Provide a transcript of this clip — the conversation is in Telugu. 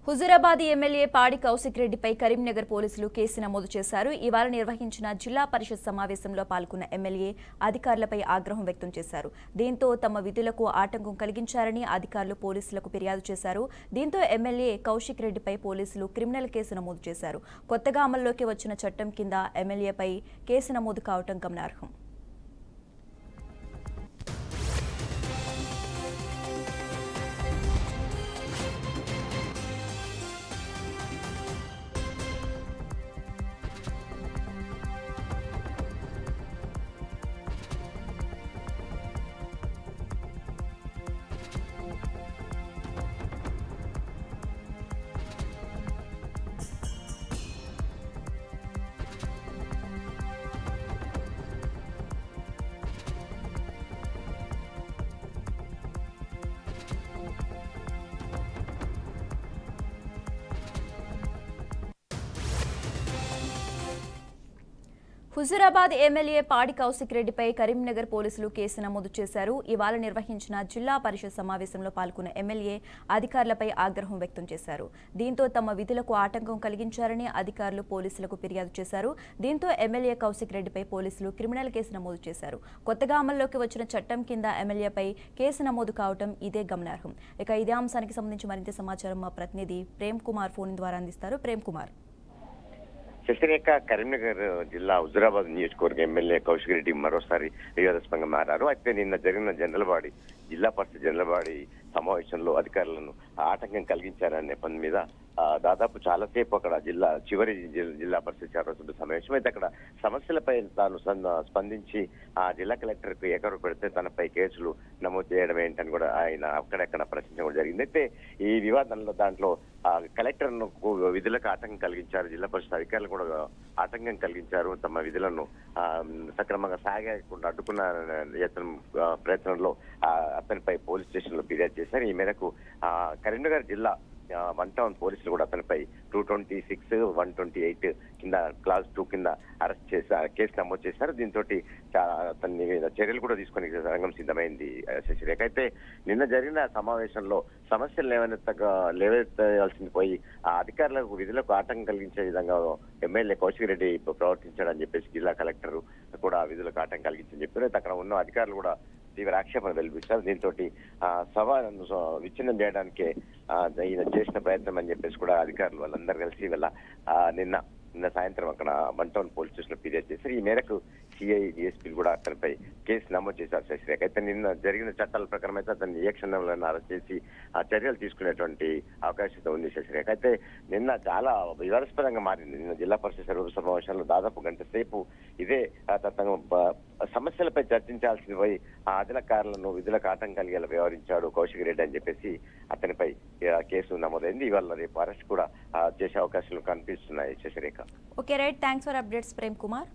హుజూరాబాద్ ఎమ్మెల్యే పాడి కౌశిక్ రెడ్డిపై కరీంనగర్ పోలీసులు కేసు నమోదు చేశారు. ఇవాళ నిర్వహించిన జిల్లా పరిషత్ సమావేశంలో పాల్గొన్న ఎమ్మెల్యే అధికారులపై ఆగ్రహం వ్యక్తం చేశారు. దీంతో తమ విధులకు ఆటంకం కలిగించారని అధికారులు పోలీసులకు ఫిర్యాదు చేశారు. దీంతో ఎమ్మెల్యే కౌశిక్ రెడ్డిపై పోలీసులు క్రిమినల్ కేసు నమోదు చేశారు. కొత్తగా అమల్లోకి వచ్చిన చట్టం కింద ఎమ్మెల్యేపై కేసు నమోదు కావడం గమనార్హం. హుజూరాబాద్ ఎమ్మెల్యే పాడి కౌశిక్ రెడ్డిపై కరీంనగర్ పోలీసులు కేసు నమోదు చేశారు. ఇవాళ నిర్వహించిన జిల్లా పరిషత్ సమావేశంలో పాల్గొన్న ఎమ్మెల్యే అధికారులపై ఆగ్రహం వ్యక్తం చేశారు. దీంతో తమ విధులకు ఆటంకం కలిగించారని అధికారులు పోలీసులకు ఫిర్యాదు చేశారు. దీంతో ఎమ్మెల్యే కౌశిక్ రెడ్డిపై పోలీసులు క్రిమినల్ కేసు నమోదు చేశారు. కొత్తగా అమల్లోకి వచ్చిన చట్టం కింద ఎమ్మెల్యేపై కేసు నమోదు కావడం ఇదే గమనార్హం. ఇక ఇదే అంశానికి సంబంధించి మరింత సమాచారం మా ప్రతినిధి ప్రేమ్ కుమార్ ఫోన్ ద్వారా అందిస్తారు. ప్రేమ్ కుమార్. శశిరేఖ కరీంనగర్ జిల్లా హుజూరాబాద్ నియోజకవర్గ ఎమ్మెల్యే కౌశిక్ రెడ్డి మరోసారి వివాదాస్పదంగా మారారు. అయితే నిన్న జరిగిన జనరల్ జిల్లా పరిషత్ జనరల్ సమావేశంలో అధికారులను ఆటంకం కలిగించారనే నేపథ్యం మీద దాదాపు చాలాసేపు అక్కడ చివరి జిల్లా పరిషత్ శాసనసభ్యుల సమావేశం అయితే అక్కడ సమస్యలపై తాను స్పందించి ఆ జిల్లా కలెక్టర్ కు ఎకరు పెడితే తనపై కేసులు నమోదు చేయడం ఏంటని కూడా ఆయన అక్కడెక్కడ ప్రశ్నించడం జరిగింది. అయితే ఈ వివాదంలో దాంట్లో కలెక్టర్ ను విధులకు ఆటంకం కలిగించారు, జిల్లా పరిషత్ అధికారులు కూడా ఆటంకం కలిగించారు, తమ విధులను సక్రమంగా సాగకుండా అడ్డుకున్న ప్రయత్నంలో అతనిపై పోలీస్ స్టేషన్ లో ఫిర్యాదు చేశారు. ఈ మేరకు కరీంనగర్ జిల్లా 1 టౌన్ పోలీసులు కూడా అతనిపై 226, 128 కింద క్లాస్ 2 కింద అరెస్ట్ చేశారు, కేసు నమోదు చేశారు. దీంతో అతన్ని చర్యలు కూడా తీసుకుని రంగం సిద్ధమైంది శశిరేఖ. అయితే నిన్న జరిగిన సమావేశంలో సమస్యలు లేవనెత్తాల్సింది పోయి ఆ అధికారులకు విధులకు ఆటంకం కలిగించే విధంగా ఎమ్మెల్యే కౌశిక్ రెడ్డి ప్రవర్తించాడని చెప్పేసి జిల్లా కలెక్టర్ కూడా విధులకు ఆటంకం కలిగించని చెప్పారు. అక్కడ ఉన్న అధికారులు కూడా తీవ్ర ఆక్షేపణ వెలిపిస్తారు. దీంతో సభను విచ్ఛిన్నం చేయడానికే ఈయన చేసిన ప్రయత్నం అని చెప్పేసి కూడా అధికారులు వాళ్ళందరూ కలిసి నిన్న సాయంత్రం అక్కడ 1 టౌన్ పోలీస్ స్టేషన్ లో ఫిర్యాదు చేశారు. ఈ మేరకు సిఐ డిఎస్పీలు కూడా అతనిపై కేసు నమోదు చేశారు శశిరేఖ. అయితే నిన్న జరిగిన చట్టాల ప్రకారం అయితే అతన్ని ఏ క్షణంలో అరెస్ట్ చేసి ఆ చర్యలు తీసుకునేటువంటి అవకాశం ఉంది శశిరేఖ. అయితే నిన్న చాలా వివాదాస్పదంగా మారింది. నిన్న జిల్లా పరిషత్ సర్వ సమావేశంలో దాదాపు గంట సేపు ఇదే సమస్యలపై చర్చించాల్సింది పోయి ఆ అధికారులను విధులకు ఆటంకం కలిగేలా వ్యవహరించాడు కౌశిక్ రెడ్డి అని చెప్పేసి అతనిపై కేసు నమోదైంది. ఇవాళ రేపు అరెస్ట్ కూడా చేసే అవకాశాలు కనిపిస్తున్నాయి Sasirekha. Okay right, thanks for updates Prem Kumar.